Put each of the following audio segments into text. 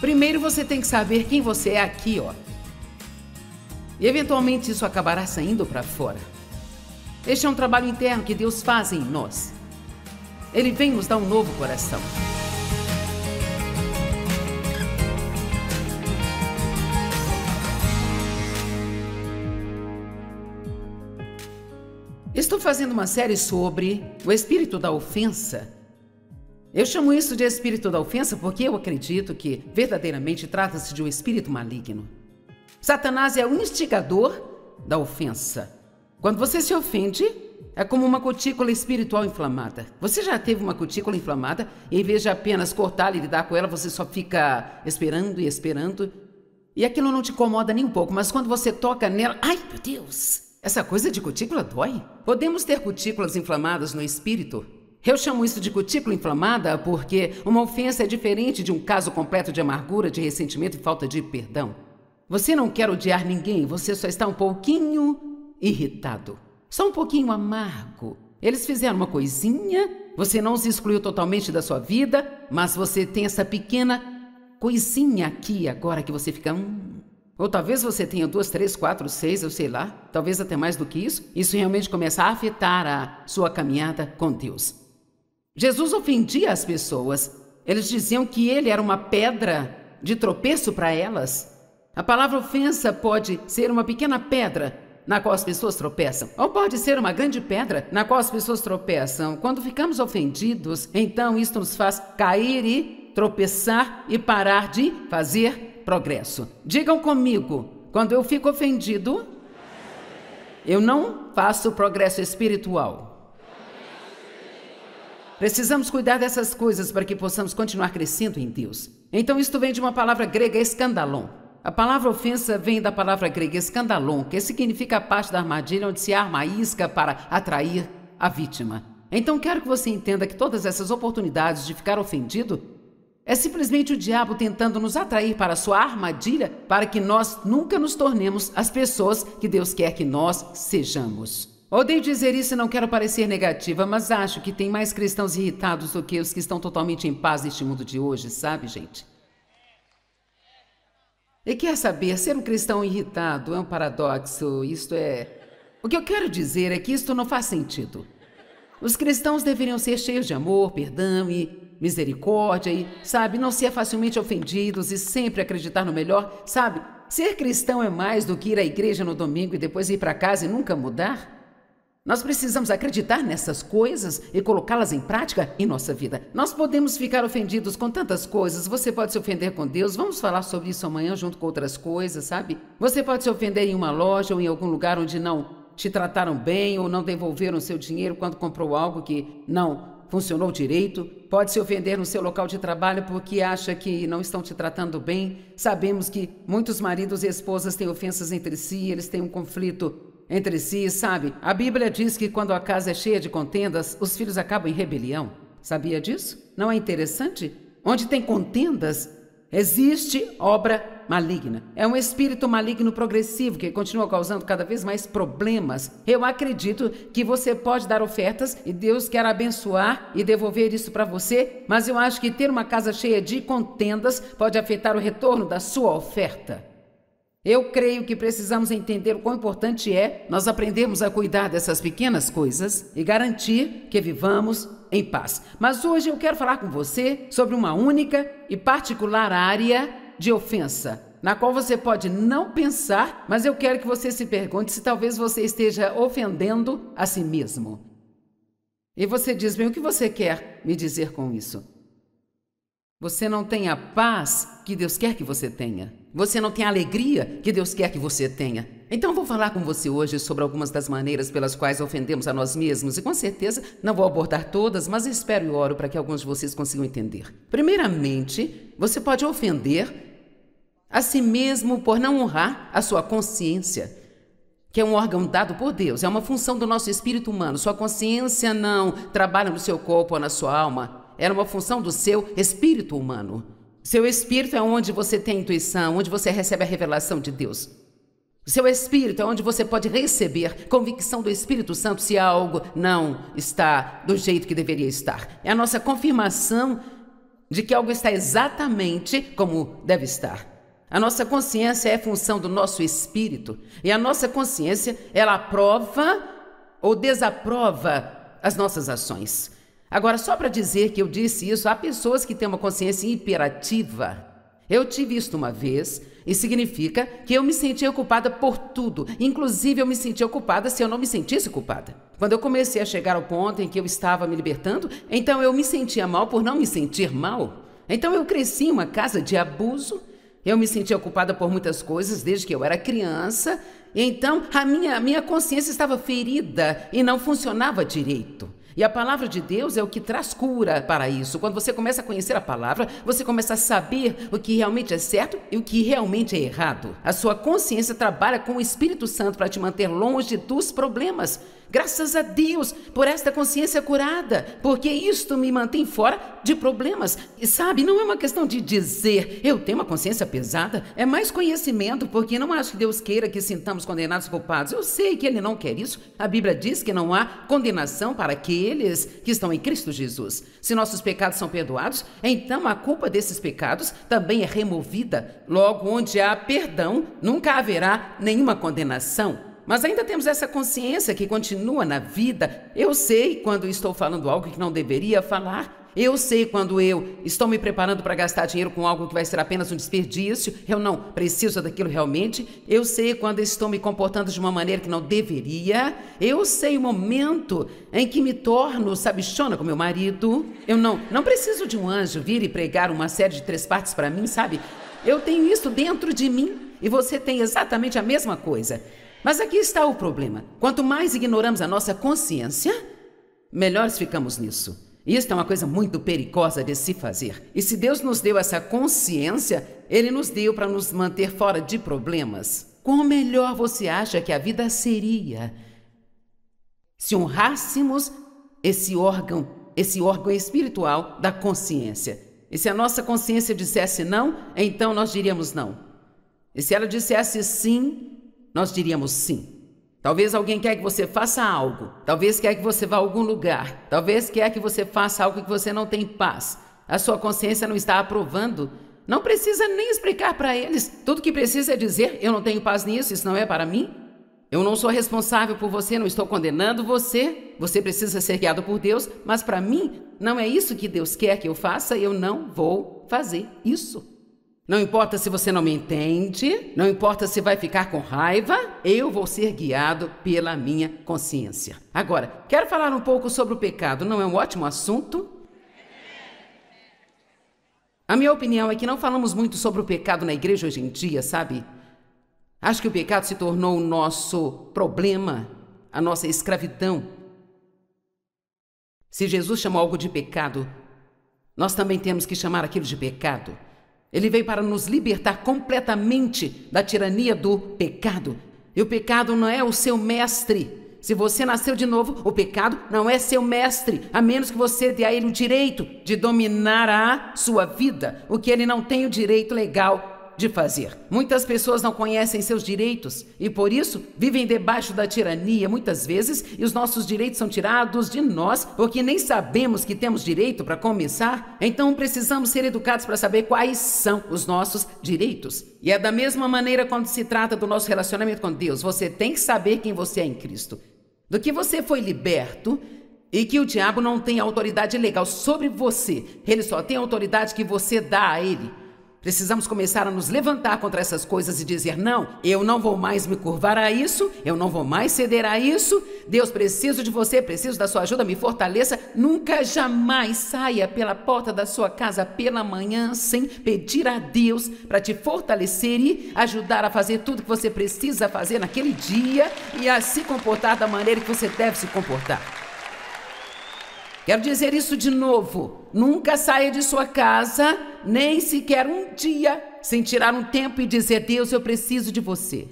Primeiro você tem que saber quem você é aqui, ó. E eventualmente isso acabará saindo para fora. Este é um trabalho interno que Deus faz em nós. Ele vem nos dar um novo coração. Estou fazendo uma série sobre o espírito da ofensa. Eu chamo isso de espírito da ofensa porque eu acredito que verdadeiramente trata-se de um espírito maligno. Satanás é o instigador da ofensa. Quando você se ofende, é como uma cutícula espiritual inflamada. Você já teve uma cutícula inflamada e em vez de apenas cortá-la e lidar com ela, você só fica esperando e esperando. E aquilo não te incomoda nem um pouco, mas quando você toca nela... Ai, meu Deus! Essa coisa de cutícula dói. Podemos ter cutículas inflamadas no espírito. Eu chamo isso de cutícula inflamada porque uma ofensa é diferente de um caso completo de amargura, de ressentimento e falta de perdão. Você não quer odiar ninguém, você só está um pouquinho irritado. Só um pouquinho amargo. Eles fizeram uma coisinha, você não os excluiu totalmente da sua vida, mas você tem essa pequena coisinha aqui agora que você fica... Ou talvez você tenha 2, 3, 4, 6, eu sei lá, talvez até mais do que isso. Isso realmente começa a afetar a sua caminhada com Deus. Jesus ofendia as pessoas. Eles diziam que ele era uma pedra de tropeço para elas. A palavra ofensa pode ser uma pequena pedra na qual as pessoas tropeçam, ou pode ser uma grande pedra na qual as pessoas tropeçam. Quando ficamos ofendidos, então isso nos faz cair e tropeçar e parar de fazer progresso. Digam comigo, quando eu fico ofendido, eu não faço progresso espiritual. Precisamos cuidar dessas coisas para que possamos continuar crescendo em Deus. Então isto vem de uma palavra grega, escandalon. A palavra ofensa vem da palavra grega escandalon, que significa a parte da armadilha onde se arma a isca para atrair a vítima. Então quero que você entenda que todas essas oportunidades de ficar ofendido é simplesmente o diabo tentando nos atrair para a sua armadilha para que nós nunca nos tornemos as pessoas que Deus quer que nós sejamos. Odeio dizer isso e não quero parecer negativa, mas acho que tem mais cristãos irritados do que os que estão totalmente em paz neste mundo de hoje, sabe, gente? E quer saber, ser um cristão irritado é um paradoxo, isto é... O que eu quero dizer é que isto não faz sentido. Os cristãos deveriam ser cheios de amor, perdão e misericórdia e, sabe, não ser facilmente ofendidos e sempre acreditar no melhor, sabe? Ser cristão é mais do que ir à igreja no domingo e depois ir para casa e nunca mudar. Nós precisamos acreditar nessas coisas e colocá-las em prática em nossa vida. Nós podemos ficar ofendidos com tantas coisas. Você pode se ofender com Deus. Vamos falar sobre isso amanhã junto com outras coisas, sabe? Você pode se ofender em uma loja ou em algum lugar onde não te trataram bem ou não devolveram o seu dinheiro quando comprou algo que não funcionou direito. Pode se ofender no seu local de trabalho porque acha que não estão te tratando bem. Sabemos que muitos maridos e esposas têm ofensas entre si, eles têm um conflito entre si, sabe? A Bíblia diz que quando a casa é cheia de contendas, os filhos acabam em rebelião. Sabia disso? Não é interessante? Onde tem contendas, existe obra maligna. É um espírito maligno progressivo que continua causando cada vez mais problemas. Eu acredito que você pode dar ofertas e Deus quer abençoar e devolver isso para você, mas eu acho que ter uma casa cheia de contendas pode afetar o retorno da sua oferta. Eu creio que precisamos entender o quão importante é nós aprendermos a cuidar dessas pequenas coisas e garantir que vivamos em paz. Mas hoje eu quero falar com você sobre uma única e particular área de ofensa, na qual você pode não pensar, mas eu quero que você se pergunte se talvez você esteja ofendendo a si mesmo. E você diz, bem, o que você quer me dizer com isso? Você não tem a paz que Deus quer que você tenha. Você não tem a alegria que Deus quer que você tenha. Então eu vou falar com você hoje sobre algumas das maneiras pelas quais ofendemos a nós mesmos. E com certeza não vou abordar todas, mas espero e oro para que alguns de vocês consigam entender. Primeiramente, você pode ofender a si mesmo por não honrar a sua consciência, que é um órgão dado por Deus. É uma função do nosso espírito humano. Sua consciência não trabalha no seu corpo ou na sua alma. Era uma função do seu espírito humano. Seu espírito é onde você tem a intuição, onde você recebe a revelação de Deus. O seu espírito é onde você pode receber convicção do Espírito Santo se algo não está do jeito que deveria estar. É a nossa confirmação de que algo está exatamente como deve estar. A nossa consciência é função do nosso espírito e a nossa consciência, ela aprova ou desaprova as nossas ações. Agora, só para dizer que eu disse isso, há pessoas que têm uma consciência hiperativa. Eu tive isso uma vez e significa que eu me sentia culpada por tudo. Inclusive, eu me sentia culpada se eu não me sentisse culpada. Quando eu comecei a chegar ao ponto em que eu estava me libertando, então eu me sentia mal por não me sentir mal. Então eu cresci em uma casa de abuso. Eu me sentia culpada por muitas coisas desde que eu era criança. E então a minha consciência estava ferida e não funcionava direito. E a palavra de Deus é o que traz cura para isso. Quando você começa a conhecer a palavra, você começa a saber o que realmente é certo e o que realmente é errado. A sua consciência trabalha com o Espírito Santo para te manter longe dos problemas. Graças a Deus por esta consciência curada, porque isto me mantém fora de problemas. E sabe, não é uma questão de dizer, eu tenho uma consciência pesada, é mais conhecimento, porque não acho que Deus queira que sintamos condenados e culpados. Eu sei que Ele não quer isso. A Bíblia diz que não há condenação para aqueles que estão em Cristo Jesus. Se nossos pecados são perdoados, então a culpa desses pecados também é removida. Logo, onde há perdão, nunca haverá nenhuma condenação. Mas ainda temos essa consciência que continua na vida. Eu sei quando estou falando algo que não deveria falar. Eu sei quando eu estou me preparando para gastar dinheiro com algo que vai ser apenas um desperdício. Eu não preciso daquilo realmente. Eu sei quando estou me comportando de uma maneira que não deveria. Eu sei o momento em que me torno sabichona com meu marido. Eu não preciso de um anjo vir e pregar uma série de 3 partes para mim, sabe? Eu tenho isso dentro de mim e você tem exatamente a mesma coisa. Mas aqui está o problema. Quanto mais ignoramos a nossa consciência, melhores ficamos nisso. Isso é uma coisa muito perigosa de se fazer. E se Deus nos deu essa consciência, Ele nos deu para nos manter fora de problemas. Quão melhor você acha que a vida seria se honrássemos esse órgão espiritual da consciência? E se a nossa consciência dissesse não, então nós diríamos não. E se ela dissesse sim, nós diríamos sim. Talvez alguém quer que você faça algo. Talvez quer que você vá a algum lugar. Talvez quer que você faça algo que você não tem paz. A sua consciência não está aprovando. Não precisa nem explicar para eles. Tudo que precisa é dizer, eu não tenho paz nisso, isso não é para mim. Eu não sou responsável por você, não estou condenando você. Você precisa ser guiado por Deus, mas para mim não é isso que Deus quer que eu faça, eu não vou fazer isso. Não importa se você não me entende, não importa se vai ficar com raiva, eu vou ser guiado pela minha consciência. Agora, quero falar um pouco sobre o pecado, não é um ótimo assunto? A minha opinião é que não falamos muito sobre o pecado na igreja hoje em dia, sabe? Acho que o pecado se tornou o nosso problema, a nossa escravidão. Se Jesus chamou algo de pecado, nós também temos que chamar aquilo de pecado. Ele veio para nos libertar completamente da tirania do pecado. E o pecado não é o seu mestre. Se você nasceu de novo, o pecado não é seu mestre, a menos que você dê a ele o direito de dominar a sua vida, o que ele não tem o direito legal de fazer. Muitas pessoas não conhecem seus direitos e, por isso, vivem debaixo da tirania muitas vezes e os nossos direitos são tirados de nós porque nem sabemos que temos direito para começar. Então, precisamos ser educados para saber quais são os nossos direitos. E é da mesma maneira quando se trata do nosso relacionamento com Deus. Você tem que saber quem você é em Cristo. Do que você foi liberto e que o diabo não tem autoridade legal sobre você. Ele só tem a autoridade que você dá a ele. Precisamos começar a nos levantar contra essas coisas e dizer, não, eu não vou mais me curvar a isso, eu não vou mais ceder a isso. Deus, preciso de você, preciso da sua ajuda, me fortaleça. Nunca, jamais saia pela porta da sua casa pela manhã sem pedir a Deus para te fortalecer e ajudar a fazer tudo que você precisa fazer naquele dia e a se comportar da maneira que você deve se comportar. Quero dizer isso de novo. Nunca saia de sua casa, nem sequer um dia, sem tirar um tempo e dizer, Deus, eu preciso de você.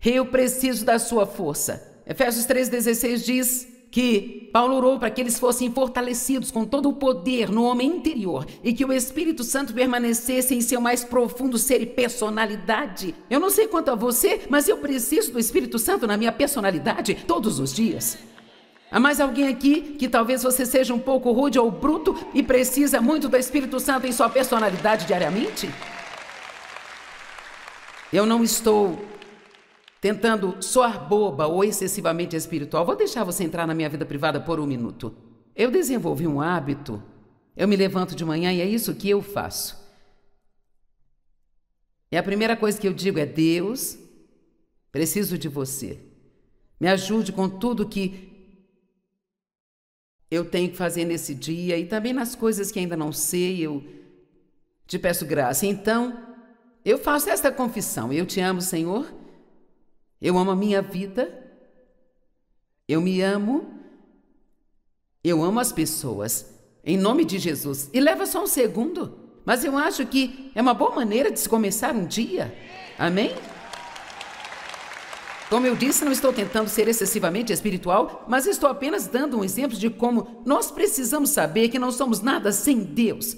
Eu preciso da sua força. Efésios 3,16 diz que Paulo orou para que eles fossem fortalecidos com todo o poder no homem interior e que o Espírito Santo permanecesse em seu mais profundo ser e personalidade. Eu não sei quanto a você, mas eu preciso do Espírito Santo na minha personalidade todos os dias. Há mais alguém aqui que talvez você seja um pouco rude ou bruto e precisa muito do Espírito Santo em sua personalidade diariamente? Eu não estou tentando soar boba ou excessivamente espiritual. Vou deixar você entrar na minha vida privada por um minuto. Eu desenvolvi um hábito. Eu me levanto de manhã e é isso que eu faço. E a primeira coisa que eu digo é: Deus, preciso de você. Me ajude com tudo que eu tenho que fazer nesse dia e também nas coisas que ainda não sei, eu te peço graça. Então, eu faço esta confissão: eu te amo, Senhor, eu amo a minha vida, eu me amo, eu amo as pessoas, em nome de Jesus. E leva só um segundo, mas eu acho que é uma boa maneira de se começar um dia. Amém? Como eu disse, não estou tentando ser excessivamente espiritual, mas estou apenas dando um exemplo de como nós precisamos saber que não somos nada sem Deus.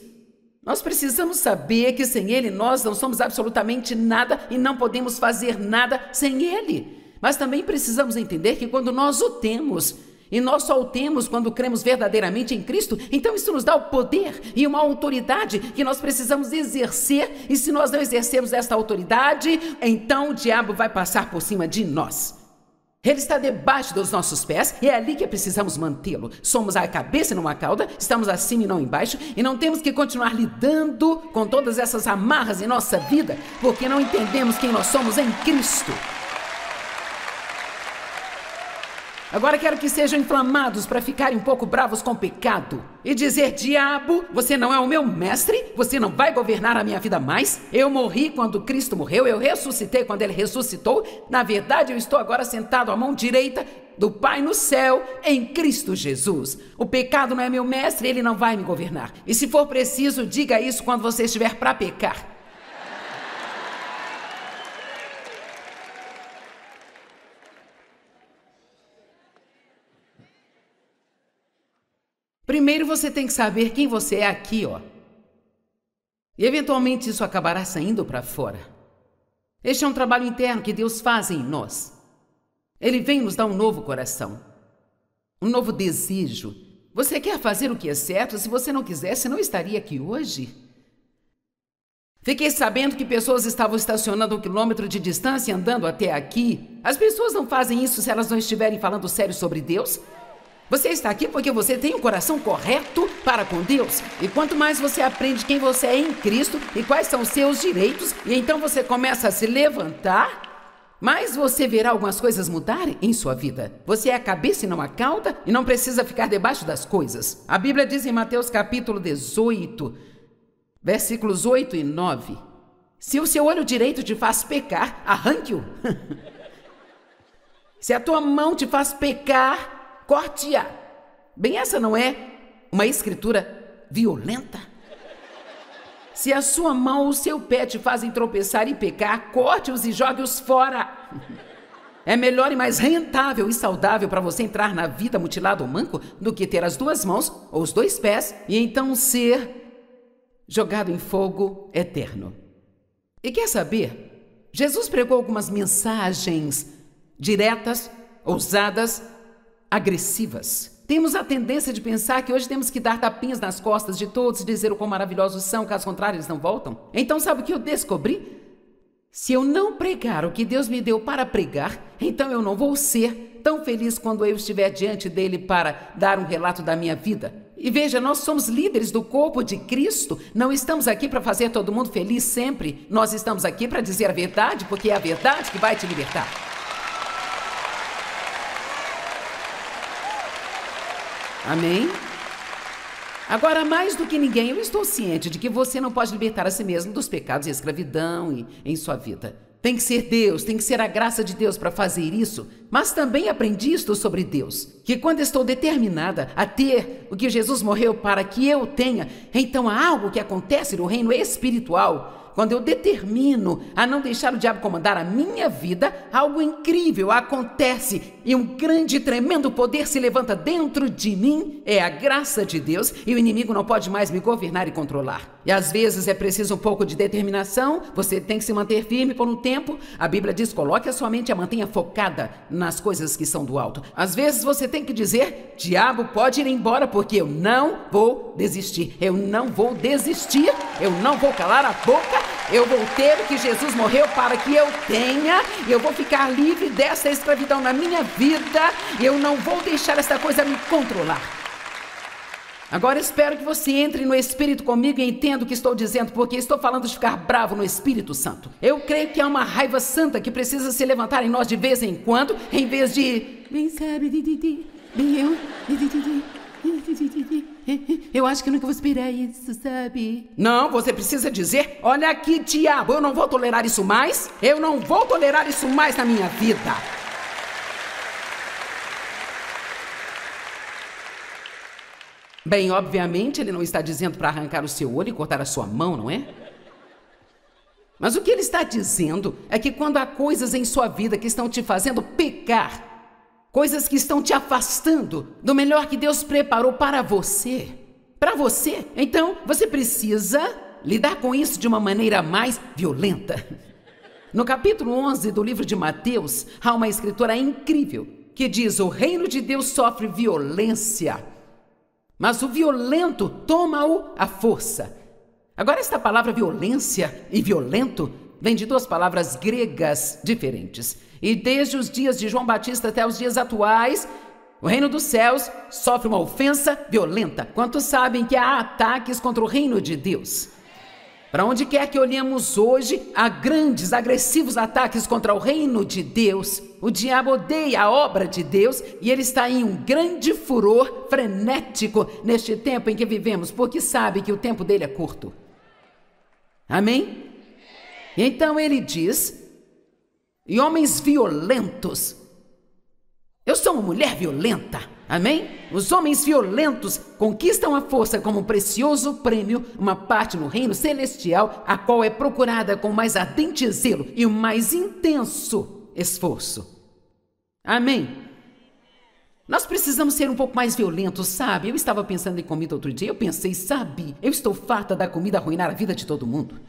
Nós precisamos saber que sem Ele nós não somos absolutamente nada e não podemos fazer nada sem Ele. Mas também precisamos entender que quando nós o temos, e nós só o temos quando cremos verdadeiramente em Cristo, então isso nos dá o poder e uma autoridade que nós precisamos exercer, e se nós não exercermos esta autoridade, então o diabo vai passar por cima de nós. Ele está debaixo dos nossos pés e é ali que precisamos mantê-lo. Somos a cabeça e não a cauda, estamos acima e não embaixo, e não temos que continuar lidando com todas essas amarras em nossa vida, porque não entendemos quem nós somos em Cristo. Agora quero que sejam inflamados para ficarem um pouco bravos com o pecado e dizer: diabo, você não é o meu mestre, você não vai governar a minha vida mais. Eu morri quando Cristo morreu, eu ressuscitei quando Ele ressuscitou. Na verdade, eu estou agora sentado à mão direita do Pai no céu, em Cristo Jesus. O pecado não é meu mestre, ele não vai me governar. E se for preciso, diga isso quando você estiver para pecar. Primeiro você tem que saber quem você é aqui, ó. E eventualmente isso acabará saindo para fora. Este é um trabalho interno que Deus faz em nós. Ele vem nos dar um novo coração, um novo desejo. Você quer fazer o que é certo? Se você não quisesse, não estaria aqui hoje. Fiquei sabendo que pessoas estavam estacionando 1 quilômetro de distância andando até aqui. As pessoas não fazem isso se elas não estiverem falando sério sobre Deus. Você está aqui porque você tem um coração correto para com Deus. E quanto mais você aprende quem você é em Cristo e quais são os seus direitos, e então você começa a se levantar, mais você verá algumas coisas mudarem em sua vida. Você é a cabeça e não a cauda, e não precisa ficar debaixo das coisas. A Bíblia diz em Mateus capítulo 18, versículos 8 e 9. Se o seu olho direito te faz pecar, arranque-o. Se a tua mão te faz pecar, corte-a. Bem, essa não é uma escritura violenta? Se a sua mão ou o seu pé te fazem tropeçar e pecar, corte-os e jogue-os fora. É melhor e mais rentável e saudável para você entrar na vida mutilado ou manco do que ter as duas mãos ou os dois pés e então ser jogado em fogo eterno. E quer saber? Jesus pregou algumas mensagens diretas, ousadas, agressivas. Temos a tendência de pensar que hoje temos que dar tapinhas nas costas de todos e dizer o quão maravilhosos são, caso contrário eles não voltam. Então sabe o que eu descobri? Se eu não pregar o que Deus me deu para pregar, então eu não vou ser tão feliz quando eu estiver diante dele para dar um relato da minha vida. E veja, nós somos líderes do corpo de Cristo, não estamos aqui para fazer todo mundo feliz sempre. Nós estamos aqui para dizer a verdade, porque é a verdade que vai te libertar. Amém? Agora, mais do que ninguém, eu estou ciente de que você não pode libertar a si mesmo dos pecados e escravidão em sua vida. Tem que ser Deus, tem que ser a graça de Deus para fazer isso. Mas também aprendi isto sobre Deus, que quando estou determinada a ter o que Jesus morreu para que eu tenha, então há algo que acontece no reino espiritual Quando eu determino a não deixar o diabo comandar a minha vida, algo incrível acontece e um grande e tremendo poder se levanta dentro de mim. É a graça de Deus e o inimigo não pode mais me governar e controlar. E às vezes é preciso um pouco de determinação, você tem que se manter firme por um tempo. A Bíblia diz, coloque a sua mente e a mantenha focada nas coisas que são do alto. Às vezes você tem que dizer, diabo, pode ir embora porque eu não vou desistir. Eu não vou desistir, eu não vou calar a boca, eu vou ter o que Jesus morreu para que eu tenha, eu vou ficar livre dessa escravidão na minha vida, eu não vou deixar essa coisa me controlar. Agora espero que você entre no Espírito comigo e entenda o que estou dizendo, porque estou falando de ficar bravo no Espírito Santo. Eu creio que há uma raiva santa que precisa se levantar em nós de vez em quando, em vez de... Eu acho que nunca vou esperar isso, sabe? Não, você precisa dizer, olha aqui, diabo, eu não vou tolerar isso mais, eu não vou tolerar isso mais na minha vida. Bem, obviamente ele não está dizendo para arrancar o seu olho e cortar a sua mão, não é? Mas o que ele está dizendo é que quando há coisas em sua vida que estão te fazendo pecar, coisas que estão te afastando do melhor que Deus preparou para você, então você precisa lidar com isso de uma maneira mais violenta. No capítulo 11 do livro de Mateus, há uma escritora incrível que diz, o reino de Deus sofre violência, mas o violento toma-o à força. Agora, esta palavra violência e violento vem de duas palavras gregas diferentes. E desde os dias de João Batista até os dias atuais, o reino dos céus sofre uma ofensa violenta. Quantos sabem que há ataques contra o reino de Deus? Para onde quer que olhemos hoje, há grandes, agressivos ataques contra o reino de Deus. O diabo odeia a obra de Deus e ele está em um grande furor frenético neste tempo em que vivemos, porque sabe que o tempo dele é curto. Amém? Então ele diz, e homens violentos, eu sou uma mulher violenta, amém? Os homens violentos conquistam a força como um precioso prêmio, uma parte no reino celestial, a qual é procurada com mais ardente zelo e o mais intenso esforço. Amém? Nós precisamos ser um pouco mais violentos, sabe? Eu estava pensando em comida outro dia, eu pensei, sabe? Eu estou farta da comida arruinar a vida de todo mundo.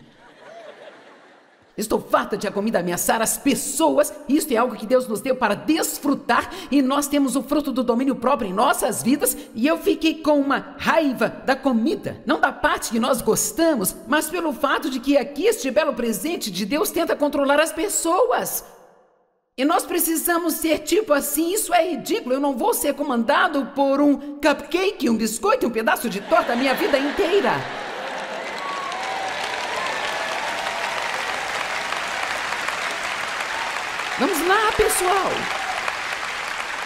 Estou farta de a comida ameaçar as pessoas. Isto é algo que Deus nos deu para desfrutar e nós temos o fruto do domínio próprio em nossas vidas. E eu fiquei com uma raiva da comida, não da parte que nós gostamos, mas pelo fato de que aqui este belo presente de Deus tenta controlar as pessoas. E nós precisamos ser tipo assim, isso é ridículo. Eu não vou ser comandado por um cupcake, um biscoito, um pedaço de torta a minha vida inteira. Vamos lá, pessoal.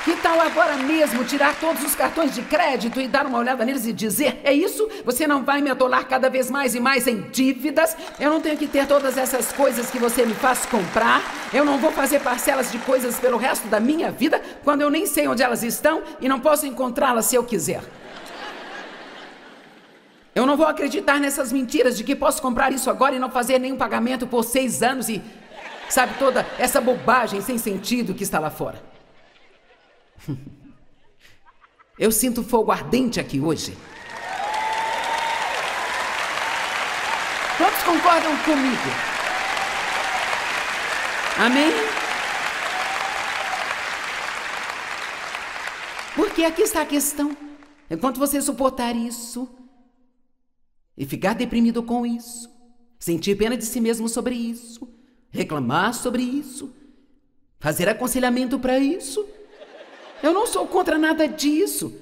Que tal agora mesmo tirar todos os cartões de crédito e dar uma olhada neles e dizer, é isso? Você não vai me atolar cada vez mais e mais em dívidas? Eu não tenho que ter todas essas coisas que você me faz comprar? Eu não vou fazer parcelas de coisas pelo resto da minha vida quando eu nem sei onde elas estão e não posso encontrá-las se eu quiser? Eu não vou acreditar nessas mentiras de que posso comprar isso agora e não fazer nenhum pagamento por 6 anos e... sabe, toda essa bobagem sem sentido que está lá fora. Eu sinto fogo ardente aqui hoje. Quantos concordam comigo? Amém? Porque aqui está a questão. Enquanto você suportar isso e ficar deprimido com isso, sentir pena de si mesmo sobre isso, reclamar sobre isso, fazer aconselhamento para isso. Eu não sou contra nada disso.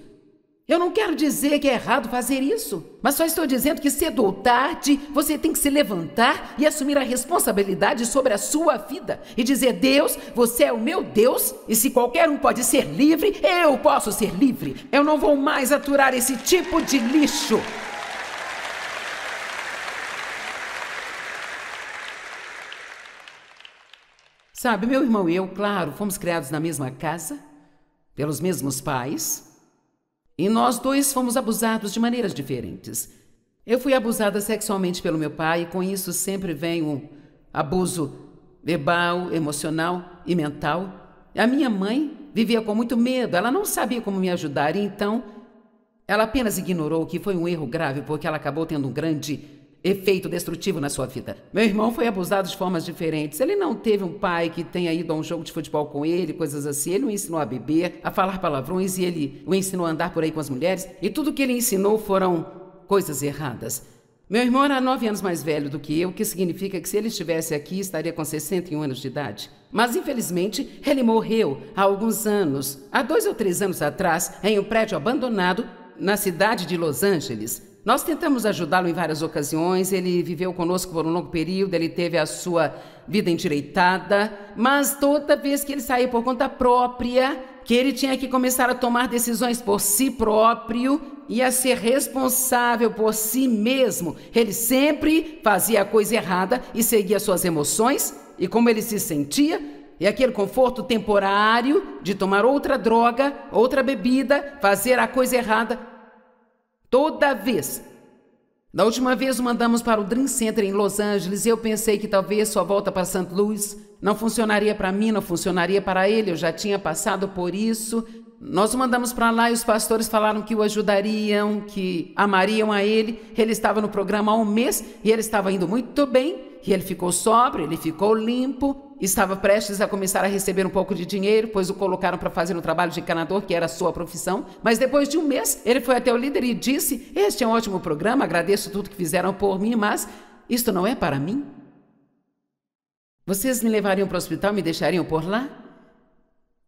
Eu não quero dizer que é errado fazer isso, mas só estou dizendo que cedo ou tarde você tem que se levantar e assumir a responsabilidade sobre a sua vida e dizer, Deus, você é o meu Deus e se qualquer um pode ser livre, eu posso ser livre. Eu não vou mais aturar esse tipo de lixo. Sabe, meu irmão e eu, claro, fomos criados na mesma casa, pelos mesmos pais, e nós dois fomos abusados de maneiras diferentes. Eu fui abusada sexualmente pelo meu pai e com isso sempre vem um abuso verbal, emocional e mental. A minha mãe vivia com muito medo, ela não sabia como me ajudar e então ela apenas ignorou que foi um erro grave porque ela acabou tendo um grande efeito destrutivo na sua vida. Meu irmão foi abusado de formas diferentes. Ele não teve um pai que tenha ido a um jogo de futebol com ele, coisas assim. Ele o ensinou a beber, a falar palavrões e ele o ensinou a andar por aí com as mulheres. E tudo que ele ensinou foram coisas erradas. Meu irmão era 9 anos mais velho do que eu, o que significa que se ele estivesse aqui, estaria com 61 anos de idade. Mas, infelizmente, ele morreu há alguns anos, há 2 ou 3 anos atrás, em um prédio abandonado na cidade de Los Angeles. Nós tentamos ajudá-lo em várias ocasiões, ele viveu conosco por um longo período, ele teve a sua vida endireitada, mas toda vez que ele saía por conta própria, que ele tinha que começar a tomar decisões por si próprio e a ser responsável por si mesmo, ele sempre fazia a coisa errada e seguia suas emoções e como ele se sentia, e aquele conforto temporário de tomar outra droga, outra bebida, fazer a coisa errada. Toda vez. Da última vez o mandamos para o Dream Center em Los Angeles e eu pensei que talvez sua volta para St. Louis não funcionaria para mim, não funcionaria para ele. Eu já tinha passado por isso. Nós o mandamos para lá e os pastores falaram que o ajudariam, que amariam a ele. Ele estava no programa há um mês e ele estava indo muito bem. E ele ficou sóbrio, ele ficou limpo, estava prestes a começar a receber um pouco de dinheiro, pois o colocaram para fazer um trabalho de encanador, que era a sua profissão. Mas depois de um mês, ele foi até o líder e disse: "Este é um ótimo programa, agradeço tudo que fizeram por mim, mas isto não é para mim. Vocês me levariam para o hospital e me deixariam por lá?"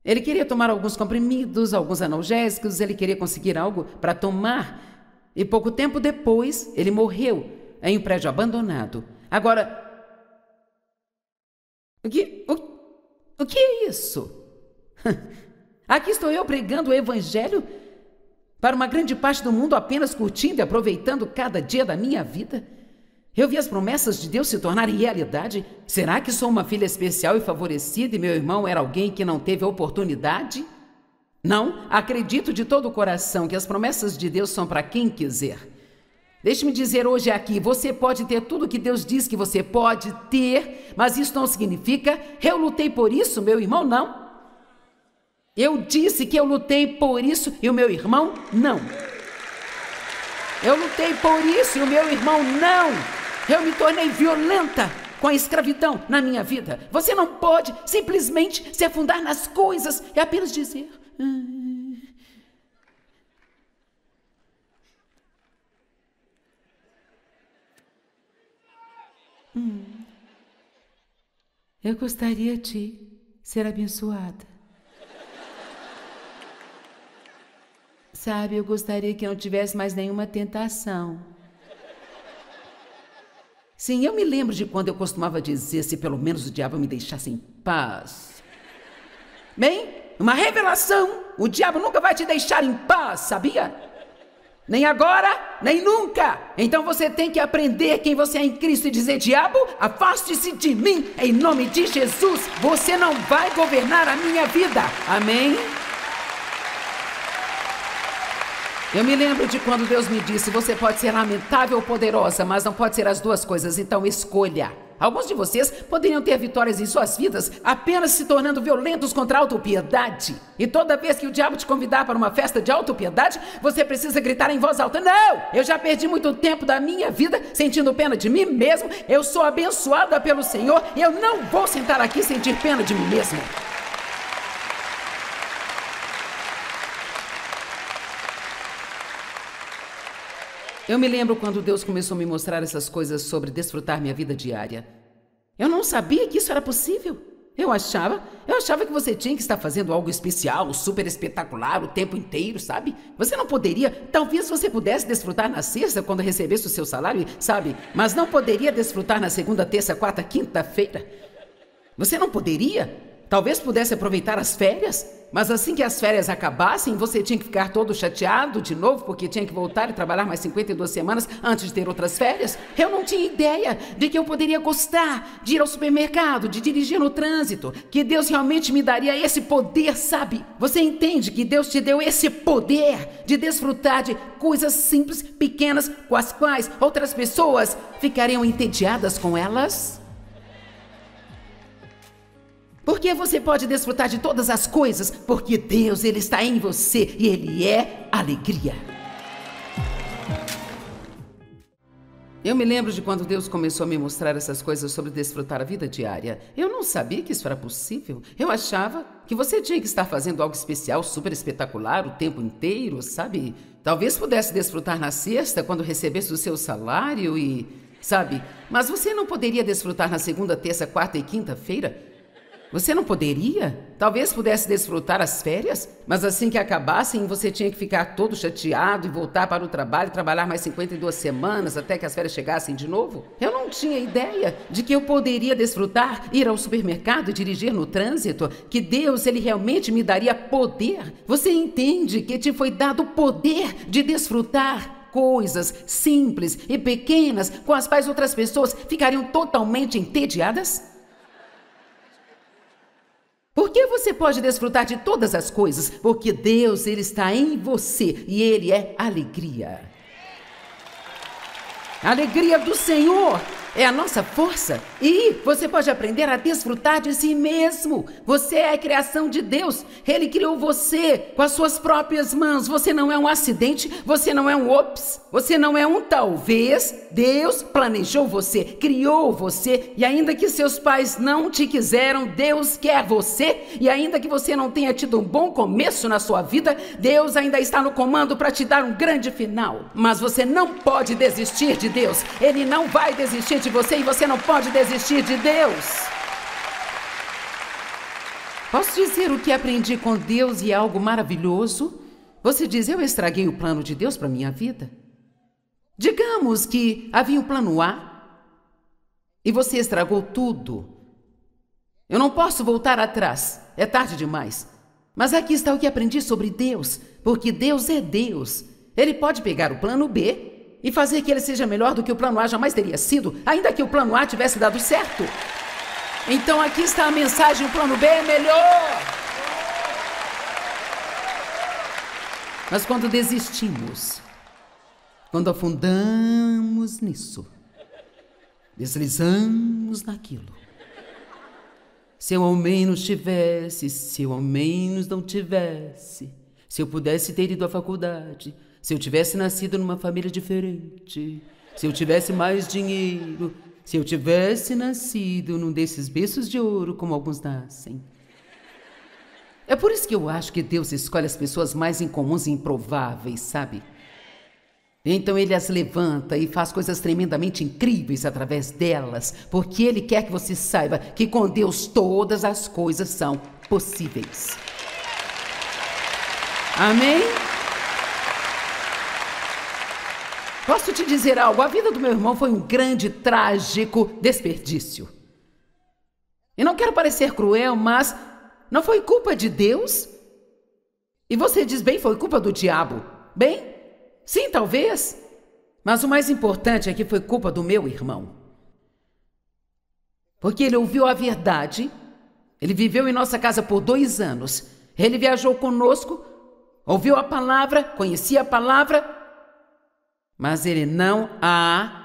Ele queria tomar alguns comprimidos, alguns analgésicos, ele queria conseguir algo para tomar. E pouco tempo depois, ele morreu em um prédio abandonado. Agora, o que é isso? Aqui estou eu pregando o evangelho para uma grande parte do mundo, apenas curtindo e aproveitando cada dia da minha vida. Eu vi as promessas de Deus se tornarem realidade. Será que sou uma filha especial e favorecida e meu irmão era alguém que não teve oportunidade? Não, acredito de todo o coração que as promessas de Deus são para quem quiser. Deixe-me dizer hoje aqui, você pode ter tudo o que Deus diz que você pode ter, mas isso não significa, eu lutei por isso, meu irmão, não. Eu disse que eu lutei por isso e o meu irmão, não. Eu lutei por isso e o meu irmão, não. Eu me tornei violenta com a escravidão na minha vida. Você não pode simplesmente se afundar nas coisas e apenas dizer... Eu gostaria de ser abençoada. Sabe, eu gostaria que não tivesse mais nenhuma tentação. Sim, eu me lembro de quando eu costumava dizer se pelo menos o diabo me deixasse em paz. Bem, uma revelação, o diabo nunca vai te deixar em paz, sabia? Nem agora, nem nunca. Então você tem que aprender quem você é em Cristo e dizer: diabo, afaste-se de mim, em nome de Jesus. Você não vai governar a minha vida. Amém? Eu me lembro de quando Deus me disse: você pode ser lamentável ou poderosa, mas não pode ser as duas coisas, então escolha. Alguns de vocês poderiam ter vitórias em suas vidas apenas se tornando violentos contra a autopiedade. E toda vez que o diabo te convidar para uma festa de autopiedade, você precisa gritar em voz alta: não! Eu já perdi muito tempo da minha vida sentindo pena de mim mesmo. Eu sou abençoada pelo Senhor e eu não vou sentar aqui e sentir pena de mim mesmo. Eu me lembro quando Deus começou a me mostrar essas coisas sobre desfrutar minha vida diária. Eu não sabia que isso era possível. Eu achava que você tinha que estar fazendo algo especial, super espetacular o tempo inteiro, sabe? Você não poderia, talvez você pudesse desfrutar na sexta quando recebesse o seu salário, sabe? Mas não poderia desfrutar na segunda, terça, quarta, quinta-feira. Você não poderia? Talvez pudesse aproveitar as férias, mas assim que as férias acabassem, você tinha que ficar todo chateado de novo, porque tinha que voltar e trabalhar mais 52 semanas antes de ter outras férias. Eu não tinha ideia de que eu poderia gostar de ir ao supermercado, de dirigir no trânsito, que Deus realmente me daria esse poder, sabe? Você entende que Deus te deu esse poder de desfrutar de coisas simples, pequenas, com as quais outras pessoas ficariam entediadas com elas? Porque você pode desfrutar de todas as coisas, porque Deus, Ele está em você e Ele é alegria. Eu me lembro de quando Deus começou a me mostrar essas coisas sobre desfrutar a vida diária. Eu não sabia que isso era possível. Eu achava que você tinha que estar fazendo algo especial, super espetacular o tempo inteiro, sabe? Talvez pudesse desfrutar na sexta, quando recebesse o seu salário e... sabe? Mas você não poderia desfrutar na segunda, terça, quarta e quinta-feira? Você não poderia? Talvez pudesse desfrutar as férias, mas assim que acabassem, você tinha que ficar todo chateado e voltar para o trabalho, trabalhar mais 52 semanas até que as férias chegassem de novo? Eu não tinha ideia de que eu poderia desfrutar, ir ao supermercado e dirigir no trânsito, que Deus, Ele realmente me daria poder. Você entende que te foi dado o poder de desfrutar coisas simples e pequenas com as quais outras pessoas ficariam totalmente entediadas? Por que você pode desfrutar de todas as coisas? Porque Deus, Ele está em você e Ele é alegria. A alegria do Senhor é a nossa força e você pode aprender a desfrutar de si mesmo. Você é a criação de Deus. Ele criou você com as suas próprias mãos. Você não é um acidente, você não é um ops, você não é um talvez. Deus planejou você, criou você e ainda que seus pais não te quiseram, Deus quer você. E ainda que você não tenha tido um bom começo na sua vida, Deus ainda está no comando para te dar um grande final. Mas você não pode desistir de Deus. Ele não vai desistir de você e você não pode desistir de Deus. Posso dizer o que aprendi com Deus e é algo maravilhoso? Você diz, eu estraguei o plano de Deus para minha vida? Digamos que havia um plano A e você estragou tudo. Eu não posso voltar atrás, é tarde demais. Mas aqui está o que aprendi sobre Deus, porque Deus é Deus. Ele pode pegar o plano B e fazer que ele seja melhor do que o plano A jamais teria sido, ainda que o plano A tivesse dado certo. Então aqui está a mensagem, o plano B é melhor. Mas quando desistimos, quando afundamos nisso, deslizamos naquilo, se eu ao menos tivesse, se eu ao menos não tivesse, se eu pudesse ter ido à faculdade, se eu tivesse nascido numa família diferente, se eu tivesse mais dinheiro, se eu tivesse nascido num desses berços de ouro como alguns nascem. É por isso que eu acho que Deus escolhe as pessoas mais incomuns e improváveis, sabe? Então Ele as levanta e faz coisas tremendamente incríveis através delas, porque Ele quer que você saiba que com Deus todas as coisas são possíveis. Amém? Posso te dizer algo? A vida do meu irmão foi um grande, trágico desperdício. E não quero parecer cruel, mas não foi culpa de Deus? E você diz, bem, foi culpa do diabo. Bem, sim, talvez. Mas o mais importante é que foi culpa do meu irmão. Porque ele ouviu a verdade, ele viveu em nossa casa por 2 anos, ele viajou conosco, ouviu a palavra, conhecia a palavra, mas ele não a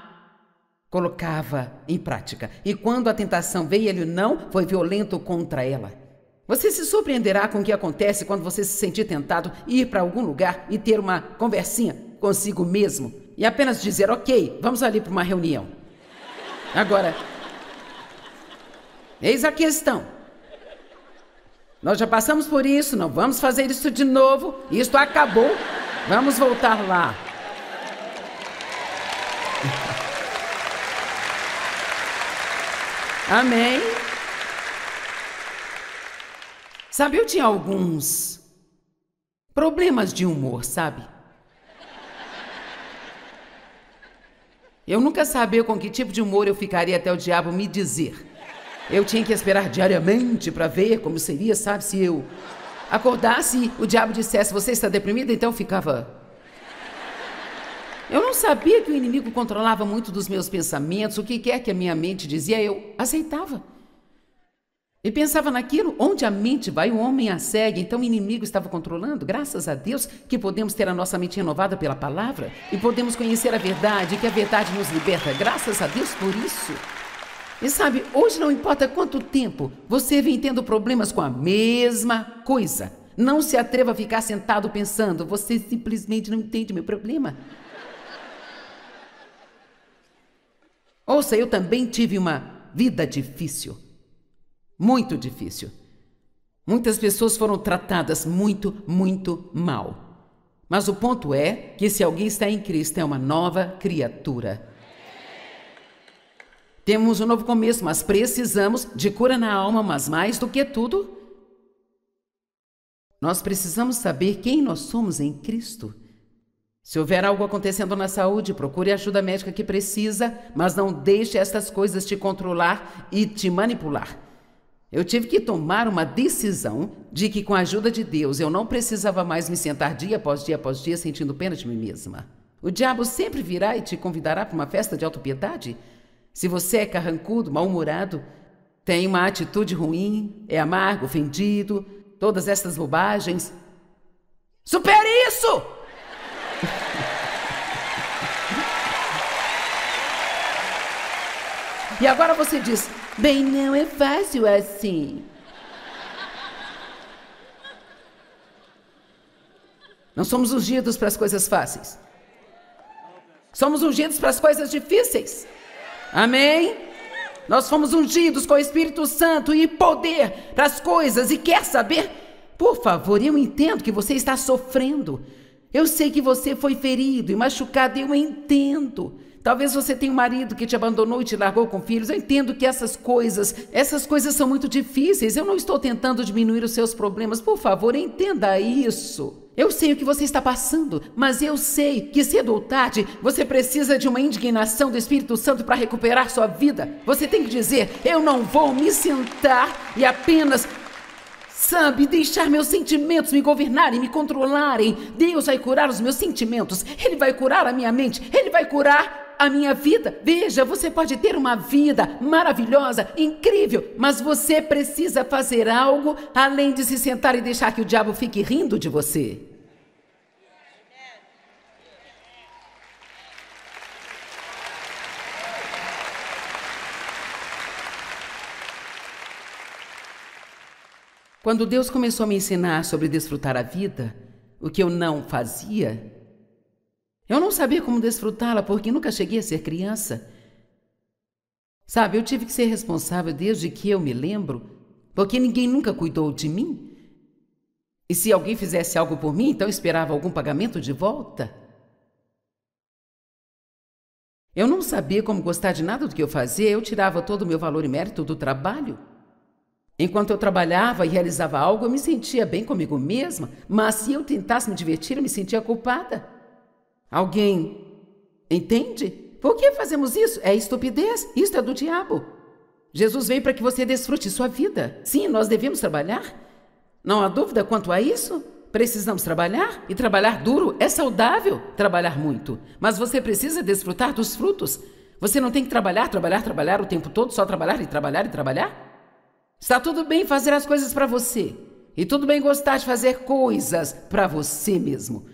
colocava em prática. E quando a tentação veio, ele não foi violento contra ela. Você se surpreenderá com o que acontece quando você se sentir tentado ir para algum lugar e ter uma conversinha consigo mesmo e apenas dizer, ok, vamos ali para uma reunião. Agora, eis a questão. Nós já passamos por isso, não vamos fazer isso de novo, isto acabou, vamos voltar lá. Amém? Sabe, eu tinha alguns problemas de humor, sabe? Eu nunca sabia com que tipo de humor eu ficaria até o diabo me dizer. Eu tinha que esperar diariamente para ver como seria, sabe? Se eu acordasse e o diabo dissesse, você está deprimida, então eu ficava... Eu não sabia que o inimigo controlava muito dos meus pensamentos, o que quer que a minha mente dizia, eu aceitava. E pensava naquilo, onde a mente vai, o homem a segue, então o inimigo estava controlando. Graças a Deus que podemos ter a nossa mente renovada pela palavra e podemos conhecer a verdade, que a verdade nos liberta. Graças a Deus por isso. E sabe, hoje não importa quanto tempo você vem tendo problemas com a mesma coisa. Não se atreva a ficar sentado pensando, você simplesmente não entende meu problema. Ouça, eu também tive uma vida difícil. Muito difícil. Muitas pessoas foram tratadas muito, muito mal. Mas o ponto é que se alguém está em Cristo é uma nova criatura. Temos um novo começo, mas precisamos de cura na alma, mas mais do que tudo, nós precisamos saber quem nós somos em Cristo. Se houver algo acontecendo na saúde, procure a ajuda médica que precisa, mas não deixe estas coisas te controlar e te manipular. Eu tive que tomar uma decisão de que com a ajuda de Deus eu não precisava mais me sentar dia após dia sentindo pena de mim mesma. O diabo sempre virá e te convidará para uma festa de autopiedade. Se você é carrancudo, mal-humorado, tem uma atitude ruim, é amargo, ofendido, todas estas bobagens, supere isso! E agora você diz, bem, não é fácil assim. Não somos ungidos para as coisas fáceis. Somos ungidos para as coisas difíceis. Amém? Nós fomos ungidos com o Espírito Santo e poder para as coisas. E quer saber? Por favor, eu entendo que você está sofrendo. Eu sei que você foi ferido e machucado, eu entendo. Talvez você tenha um marido que te abandonou e te largou com filhos. Eu entendo que essas coisas são muito difíceis. Eu não estou tentando diminuir os seus problemas. Por favor, entenda isso. Eu sei o que você está passando, mas eu sei que cedo ou tarde você precisa de uma indignação do Espírito Santo para recuperar sua vida. Você tem que dizer, eu não vou me sentar e apenas... sabe, deixar meus sentimentos me governarem, me controlarem. Deus vai curar os meus sentimentos. Ele vai curar a minha mente. Ele vai curar a minha vida. Veja, você pode ter uma vida maravilhosa, incrível, mas você precisa fazer algo além de se sentar e deixar que o diabo fique rindo de você. Quando Deus começou a me ensinar sobre desfrutar a vida, o que eu não fazia, eu não sabia como desfrutá-la porque nunca cheguei a ser criança. Sabe, eu tive que ser responsável desde que eu me lembro, porque ninguém nunca cuidou de mim. E se alguém fizesse algo por mim, então esperava algum pagamento de volta. Eu não sabia como gostar de nada do que eu fazia, eu tirava todo o meu valor e mérito do trabalho. Enquanto eu trabalhava e realizava algo, eu me sentia bem comigo mesma, mas se eu tentasse me divertir, eu me sentia culpada. Alguém entende? Por que fazemos isso? É estupidez, isso é do diabo. Jesus veio para que você desfrute sua vida. Sim, nós devemos trabalhar. Não há dúvida quanto a isso. Precisamos trabalhar e trabalhar duro. É saudável trabalhar muito, mas você precisa desfrutar dos frutos. Você não tem que trabalhar o tempo todo, só trabalhar e trabalhar e trabalhar. Está tudo bem fazer as coisas para você. E tudo bem gostar de fazer coisas para você mesmo.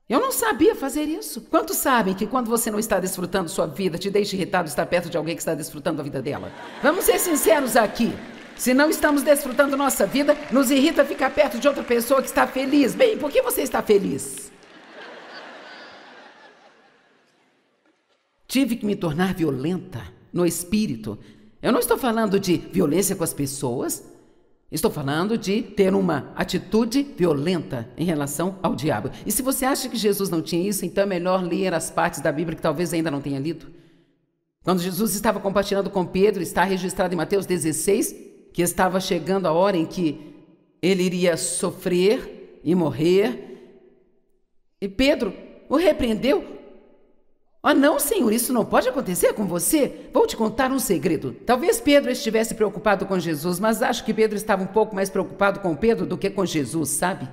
Eu não sabia fazer isso. Quantos sabem que quando você não está desfrutando sua vida, te deixa irritado estar perto de alguém que está desfrutando a vida dela? Vamos ser sinceros aqui. Se não estamos desfrutando nossa vida, nos irrita ficar perto de outra pessoa que está feliz. Bem, por que você está feliz? Tive que me tornar violenta no espírito. Eu não estou falando de violência com as pessoas. Estou falando de ter uma atitude violenta em relação ao diabo. E se você acha que Jesus não tinha isso, então é melhor ler as partes da Bíblia que talvez ainda não tenha lido. Quando Jesus estava compartilhando com Pedro, está registrado em Mateus 16, que estava chegando a hora em que ele iria sofrer e morrer. E Pedro o repreendeu. Oh, não, Senhor, isso não pode acontecer com você. Vou te contar um segredo. Talvez Pedro estivesse preocupado com Jesus, mas acho que Pedro estava um pouco mais preocupado com Pedro do que com Jesus, sabe?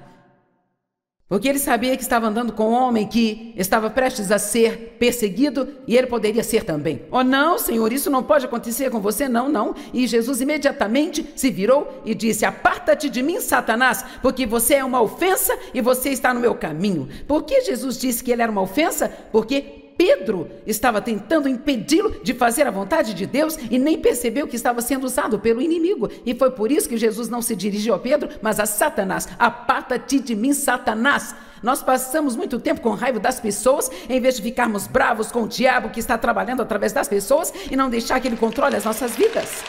Porque ele sabia que estava andando com um homem que estava prestes a ser perseguido e ele poderia ser também. Oh, não, Senhor, isso não pode acontecer com você, não, não. E Jesus imediatamente se virou e disse: aparta-te de mim, Satanás, porque você é uma ofensa e você está no meu caminho. Por que Jesus disse que ele era uma ofensa? Porque Pedro estava tentando impedi-lo de fazer a vontade de Deus e nem percebeu que estava sendo usado pelo inimigo. E foi por isso que Jesus não se dirigiu a Pedro, mas a Satanás. Aparta-te de mim, Satanás. Nós passamos muito tempo com raiva das pessoas, em vez de ficarmos bravos com o diabo que está trabalhando através das pessoas e não deixar que ele controle as nossas vidas.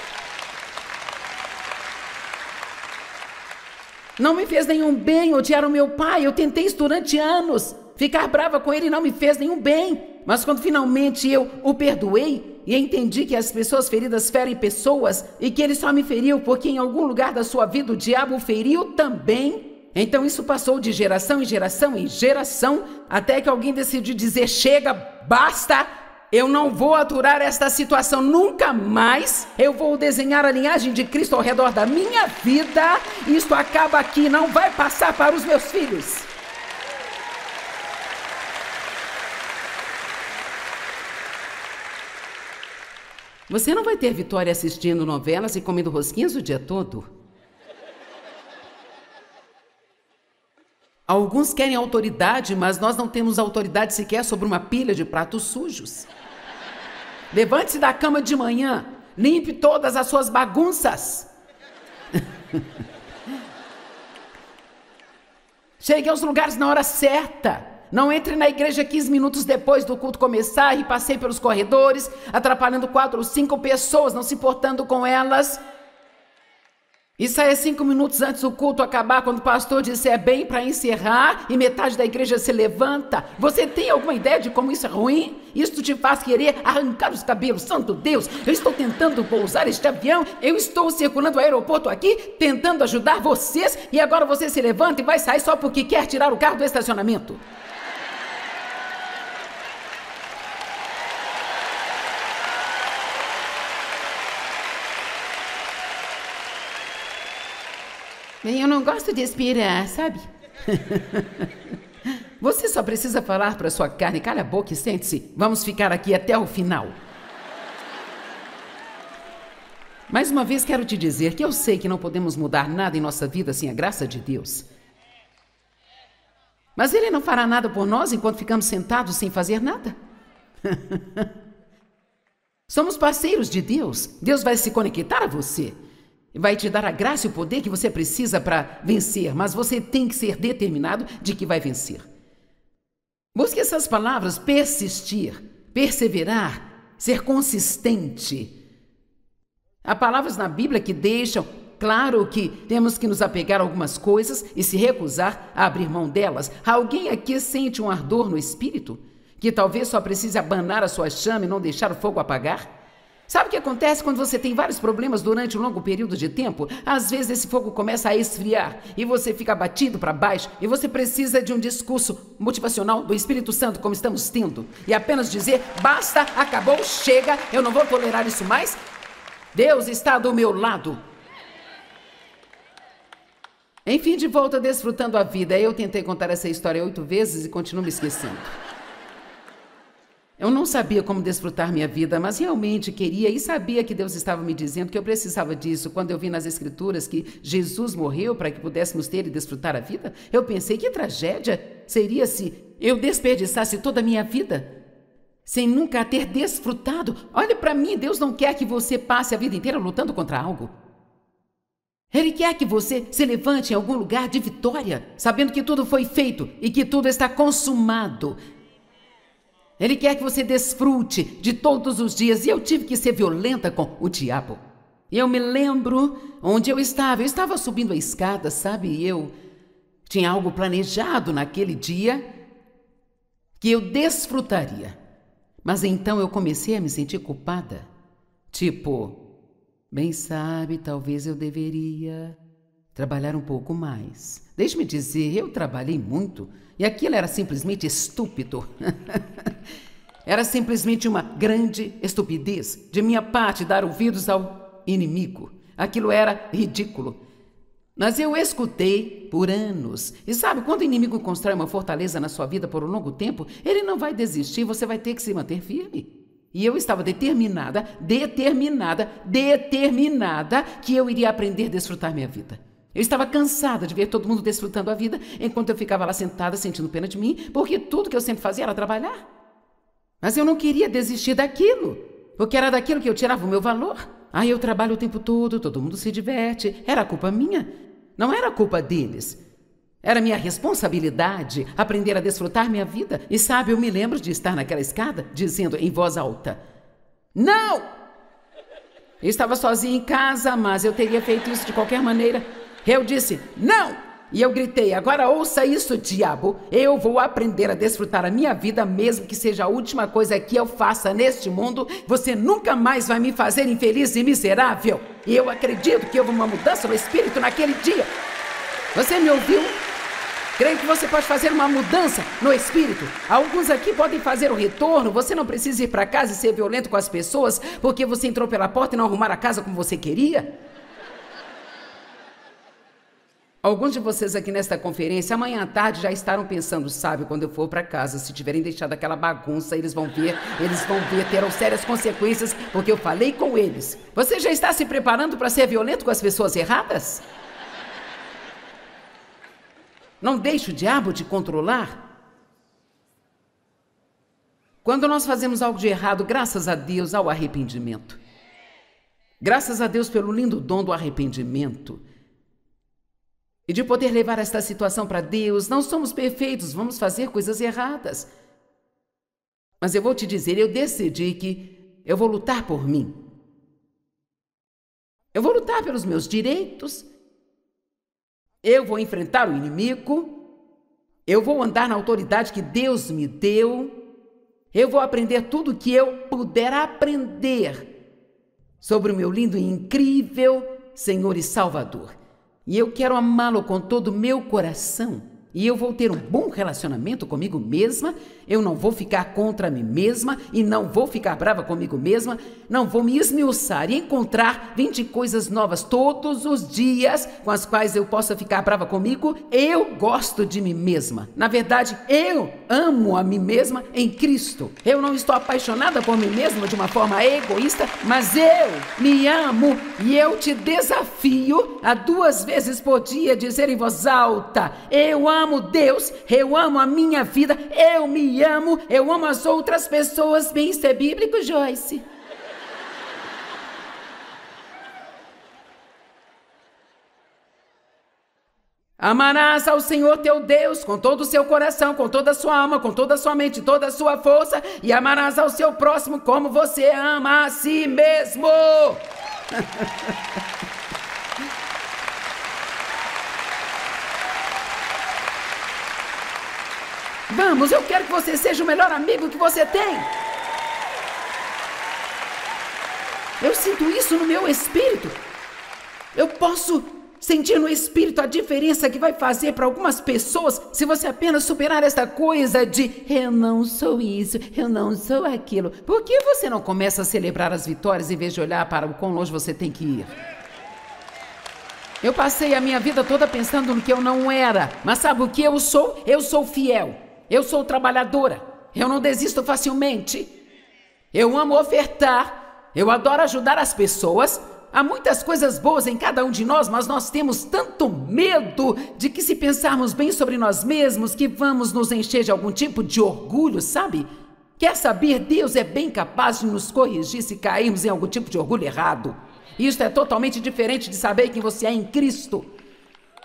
Não me fez nenhum bem odiar o meu pai. Eu tentei isso durante anos. Ficar brava com ele não me fez nenhum bem. Mas quando finalmente eu o perdoei e entendi que as pessoas feridas ferem pessoas e que ele só me feriu porque em algum lugar da sua vida o diabo o feriu também, então isso passou de geração em geração em geração, até que alguém decidiu dizer: chega, basta, eu não vou aturar esta situação nunca mais, eu vou desenhar a linhagem de Cristo ao redor da minha vida, isto acaba aqui, não vai passar para os meus filhos. Você não vai ter vitória assistindo novelas e comendo rosquinhas o dia todo. Alguns querem autoridade, mas nós não temos autoridade sequer sobre uma pilha de pratos sujos. Levante-se da cama de manhã, limpe todas as suas bagunças. Chegue aos lugares na hora certa. Não entre na igreja 15 minutos depois do culto começar e passei pelos corredores, atrapalhando 4 ou 5 pessoas, não se importando com elas. E saia 5 minutos antes do culto acabar, quando o pastor disser bem para encerrar e metade da igreja se levanta. Você tem alguma ideia de como isso é ruim? Isso te faz querer arrancar os cabelos. Santo Deus, eu estou tentando pousar este avião, eu estou circulando o aeroporto aqui, tentando ajudar vocês, e agora você se levanta e vai sair só porque quer tirar o carro do estacionamento. Eu não gosto de esperar, sabe? Você só precisa falar para sua carne: cala a boca e sente-se, vamos ficar aqui até o final. Mais uma vez quero te dizer que eu sei que não podemos mudar nada em nossa vida sem a graça de Deus. Mas Ele não fará nada por nós enquanto ficamos sentados sem fazer nada. Somos parceiros de Deus. Deus vai se conectar a você. Vai te dar a graça e o poder que você precisa para vencer, mas você tem que ser determinado de que vai vencer. Busque essas palavras: persistir, perseverar, ser consistente. Há palavras na Bíblia que deixam claro que temos que nos apegar a algumas coisas e se recusar a abrir mão delas. Alguém aqui sente um ardor no espírito? Que talvez só precise abanar a sua chama e não deixar o fogo apagar? Sabe o que acontece quando você tem vários problemas durante um longo período de tempo? Às vezes esse fogo começa a esfriar e você fica abatido para baixo e você precisa de um discurso motivacional do Espírito Santo, como estamos tendo, e apenas dizer: basta, acabou, chega, eu não vou tolerar isso mais. Deus está do meu lado. Enfim, de volta desfrutando a vida. Eu tentei contar essa história 8 vezes e continuo me esquecendo. Eu não sabia como desfrutar minha vida, mas realmente queria e sabia que Deus estava me dizendo que eu precisava disso. Quando eu vi nas Escrituras que Jesus morreu para que pudéssemos ter e desfrutar a vida, eu pensei: que tragédia seria se eu desperdiçasse toda a minha vida sem nunca ter desfrutado. Olhe para mim, Deus não quer que você passe a vida inteira lutando contra algo. Ele quer que você se levante em algum lugar de vitória, sabendo que tudo foi feito e que tudo está consumado. Ele quer que você desfrute de todos os dias. E eu tive que ser violenta com o diabo. E eu me lembro onde eu estava subindo a escada, sabe? E eu tinha algo planejado naquele dia que eu desfrutaria. Mas então eu comecei a me sentir culpada. Tipo, bem sabe, talvez eu deveria trabalhar um pouco mais. Deixe-me dizer, eu trabalhei muito. E aquilo era simplesmente estúpido. Era simplesmente uma grande estupidez de minha parte dar ouvidos ao inimigo. Aquilo era ridículo. Mas eu escutei por anos. E sabe, quando o inimigo constrói uma fortaleza na sua vida por um longo tempo, ele não vai desistir, você vai ter que se manter firme. E eu estava determinada que eu iria aprender a desfrutar minha vida. Eu estava cansada de ver todo mundo desfrutando a vida, enquanto eu ficava lá sentada sentindo pena de mim, porque tudo que eu sempre fazia era trabalhar. Mas eu não queria desistir daquilo, porque era daquilo que eu tirava o meu valor. Aí eu trabalho o tempo todo mundo se diverte. Era culpa minha, não era culpa deles. Era minha responsabilidade aprender a desfrutar minha vida. E sabe, eu me lembro de estar naquela escada, dizendo em voz alta, não! Eu estava sozinha em casa, mas eu teria feito isso de qualquer maneira. Eu disse, não! E eu gritei, agora ouça isso, diabo. Eu vou aprender a desfrutar a minha vida, mesmo que seja a última coisa que eu faça neste mundo. Você nunca mais vai me fazer infeliz e miserável. E eu acredito que houve uma mudança no espírito naquele dia. Você me ouviu? Creio que você pode fazer uma mudança no espírito. Alguns aqui podem fazer o retorno. Você não precisa ir para casa e ser violento com as pessoas porque você entrou pela porta e não arrumar a casa como você queria. Alguns de vocês aqui nesta conferência, amanhã à tarde já estarão pensando, sabe, quando eu for para casa, se tiverem deixado aquela bagunça, eles vão ver, terão sérias consequências, porque eu falei com eles. Você já está se preparando para ser violento com as pessoas erradas? Não deixe o diabo te controlar. Quando nós fazemos algo de errado, graças a Deus ao arrependimento. Graças a Deus pelo lindo dom do arrependimento. E de poder levar esta situação para Deus. Não somos perfeitos, vamos fazer coisas erradas. Mas eu vou te dizer, eu decidi que eu vou lutar por mim. Eu vou lutar pelos meus direitos. Eu vou enfrentar o inimigo. Eu vou andar na autoridade que Deus me deu. Eu vou aprender tudo o que eu puder aprender sobre o meu lindo e incrível Senhor e Salvador. E eu quero amá-lo com todo o meu coração. E eu vou ter um bom relacionamento comigo mesma. Eu não vou ficar contra mim mesma e não vou ficar brava comigo mesma. Não vou me esmiuçar e encontrar 20 coisas novas todos os dias com as quais eu possa ficar brava comigo. Eu gosto de mim mesma. Na verdade, eu amo a mim mesma em Cristo. Eu não estou apaixonada por mim mesma de uma forma egoísta, mas eu me amo e eu te desafio a 2 vezes por dia dizer em voz alta, eu amo Deus, eu amo a minha vida, eu me amo, eu amo as outras pessoas. Bem, isso é bíblico, Joyce? Amarás ao Senhor teu Deus com todo o seu coração, com toda a sua alma, com toda a sua mente, toda a sua força, e amarás ao seu próximo como você ama a si mesmo. Vamos, eu quero que você seja o melhor amigo que você tem. Eu sinto isso no meu espírito. Eu posso sentir no espírito a diferença que vai fazer para algumas pessoas se você apenas superar esta coisa de eu não sou isso, eu não sou aquilo. Por que você não começa a celebrar as vitórias em vez de olhar para o quão longe você tem que ir? Eu passei a minha vida toda pensando no que eu não era. Mas sabe o que eu sou? Eu sou fiel. Eu sou trabalhadora, eu não desisto facilmente, eu amo ofertar, eu adoro ajudar as pessoas. Há muitas coisas boas em cada um de nós, mas nós temos tanto medo de que se pensarmos bem sobre nós mesmos, que vamos nos encher de algum tipo de orgulho, sabe? Quer saber, Deus é bem capaz de nos corrigir se cairmos em algum tipo de orgulho errado. Isso é totalmente diferente de saber quem você é em Cristo.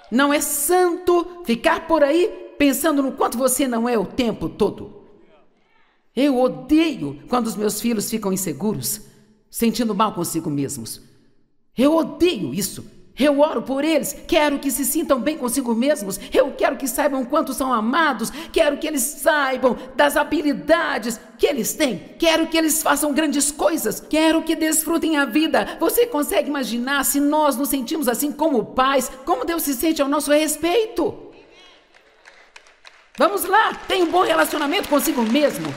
Não é santo ficar por aí pensando no quanto você não é o tempo todo. Eu odeio quando os meus filhos ficam inseguros, sentindo mal consigo mesmos. Eu odeio isso. Eu oro por eles, quero que se sintam bem consigo mesmos. Eu quero que saibam quanto são amados. Quero que eles saibam das habilidades que eles têm. Quero que eles façam grandes coisas. Quero que desfrutem a vida. Você consegue imaginar se nós nos sentimos assim como pais? Como Deus se sente ao nosso respeito? Vamos lá, tenha um bom relacionamento consigo mesmo.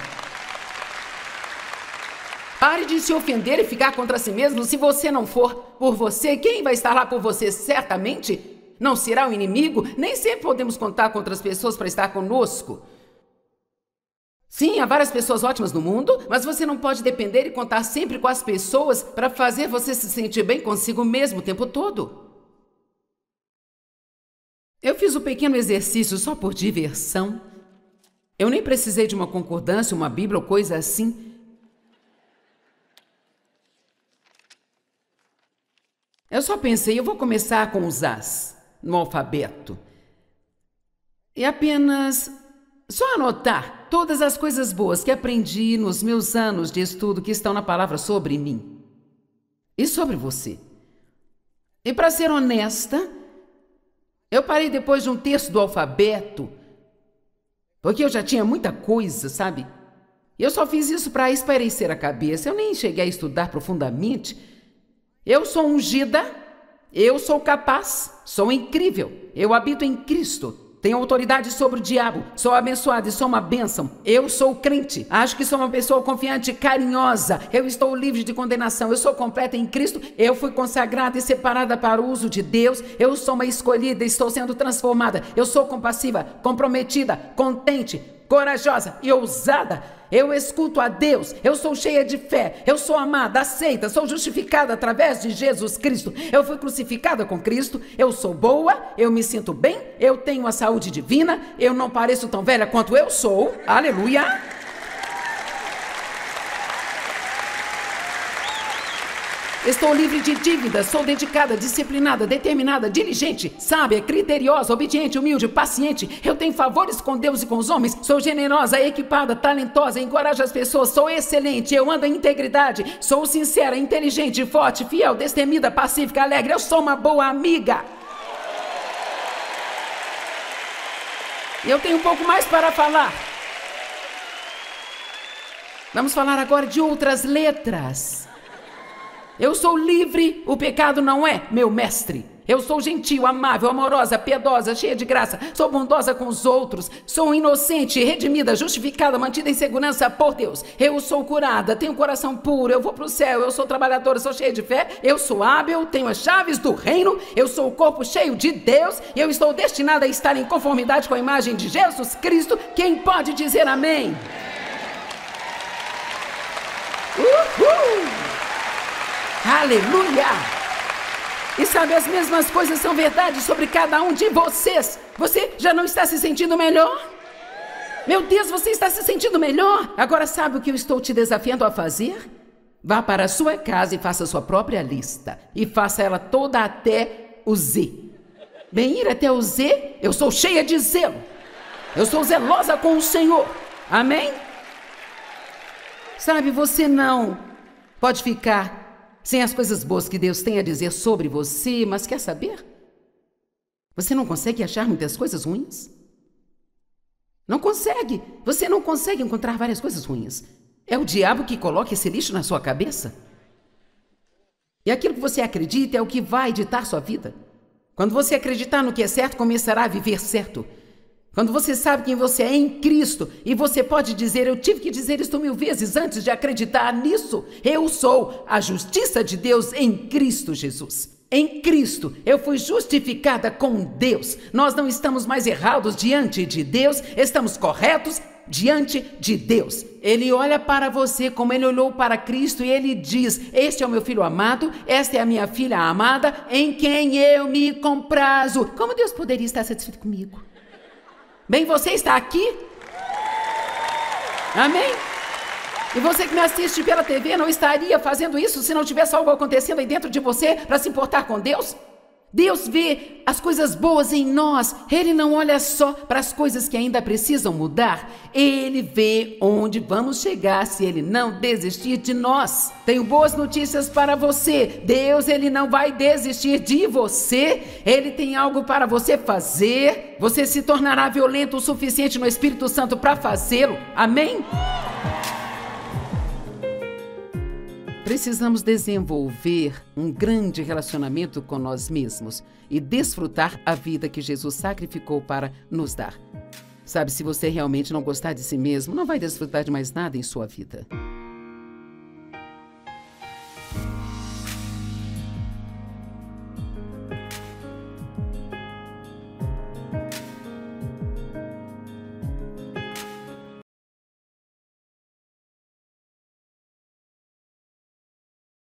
Pare de se ofender e ficar contra si mesmo. Se você não for por você, quem vai estar lá por você? Certamente não será o inimigo. Nem sempre podemos contar com outras pessoas para estar conosco. Sim, há várias pessoas ótimas no mundo, mas você não pode depender e contar sempre com as pessoas para fazer você se sentir bem consigo mesmo o tempo todo. Eu fiz um pequeno exercício só por diversão. Eu nem precisei de uma concordância, uma Bíblia ou coisa assim. Eu só pensei, eu vou começar com os As no alfabeto. E apenas só anotar todas as coisas boas que aprendi nos meus anos de estudo que estão na palavra sobre mim e sobre você. E para ser honesta, eu parei depois de um terço do alfabeto, porque eu já tinha muita coisa, sabe? Eu só fiz isso para espairecer a cabeça, eu nem cheguei a estudar profundamente. Eu sou ungida, eu sou capaz, sou incrível, eu habito em Cristo, tenho autoridade sobre o diabo, sou abençoado e sou uma bênção, eu sou crente, acho que sou uma pessoa confiante e carinhosa, eu estou livre de condenação, eu sou completa em Cristo, eu fui consagrada e separada para o uso de Deus, eu sou uma escolhida, estou sendo transformada, eu sou compassiva, comprometida, contente, corajosa e ousada. Eu escuto a Deus, eu sou cheia de fé, eu sou amada, aceita, sou justificada através de Jesus Cristo. Eu fui crucificada com Cristo, eu sou boa, eu me sinto bem, eu tenho a saúde divina, eu não pareço tão velha quanto eu sou. Aleluia! Estou livre de dívidas, sou dedicada, disciplinada, determinada, diligente, sábia, criteriosa, obediente, humilde, paciente. Eu tenho favores com Deus e com os homens. Sou generosa, equipada, talentosa, encorajo as pessoas. Sou excelente, eu ando em integridade. Sou sincera, inteligente, forte, fiel, destemida, pacífica, alegre. Eu sou uma boa amiga. E eu tenho um pouco mais para falar. Vamos falar agora de outras letras. Eu sou livre, o pecado não é meu mestre. Eu sou gentil, amável, amorosa, piedosa, cheia de graça. Sou bondosa com os outros. Sou inocente, redimida, justificada, mantida em segurança por Deus. Eu sou curada, tenho um coração puro, eu vou para o céu. Eu sou trabalhadora, sou cheia de fé. Eu sou hábil, tenho as chaves do reino. Eu sou o corpo cheio de Deus. E eu estou destinada a estar em conformidade com a imagem de Jesus Cristo. Quem pode dizer amém? Uhul! Aleluia! E sabe, as mesmas coisas são verdade sobre cada um de vocês. Você já não está se sentindo melhor? Meu Deus, você está se sentindo melhor? Agora sabe o que eu estou te desafiando a fazer? Vá para a sua casa e faça a sua própria lista. E faça ela toda até o Z. Bem, ir até o Z, eu sou cheia de zelo. Eu sou zelosa com o Senhor. Amém? Sabe, você não pode ficar sem as coisas boas que Deus tem a dizer sobre você, mas quer saber? Você não consegue achar muitas coisas ruins? Não consegue. Você não consegue encontrar várias coisas ruins. É o diabo que coloca esse lixo na sua cabeça. E aquilo que você acredita é o que vai ditar sua vida. Quando você acreditar no que é certo, começará a viver certo. Quando você sabe quem você é em Cristo e você pode dizer, eu tive que dizer isto 1000 vezes antes de acreditar nisso. Eu sou a justiça de Deus em Cristo Jesus. Em Cristo, eu fui justificada com Deus. Nós não estamos mais errados diante de Deus, estamos corretos diante de Deus. Ele olha para você como ele olhou para Cristo e ele diz, este é o meu filho amado, esta é a minha filha amada, em quem eu me comprazo. Como Deus poderia estar satisfeito comigo? Bem, você está aqui? Amém? E você que me assiste pela TV não estaria fazendo isso se não tivesse algo acontecendo aí dentro de você para se importar com Deus? Deus vê as coisas boas em nós. Ele não olha só para as coisas que ainda precisam mudar. Ele vê onde vamos chegar se Ele não desistir de nós. Tenho boas notícias para você. Deus, Ele não vai desistir de você. Ele tem algo para você fazer. Você se tornará violento o suficiente no Espírito Santo para fazê-lo. Amém? Precisamos desenvolver um grande relacionamento com nós mesmos e desfrutar a vida que Jesus sacrificou para nos dar. Sabe, se você realmente não gostar de si mesmo, não vai desfrutar de mais nada em sua vida.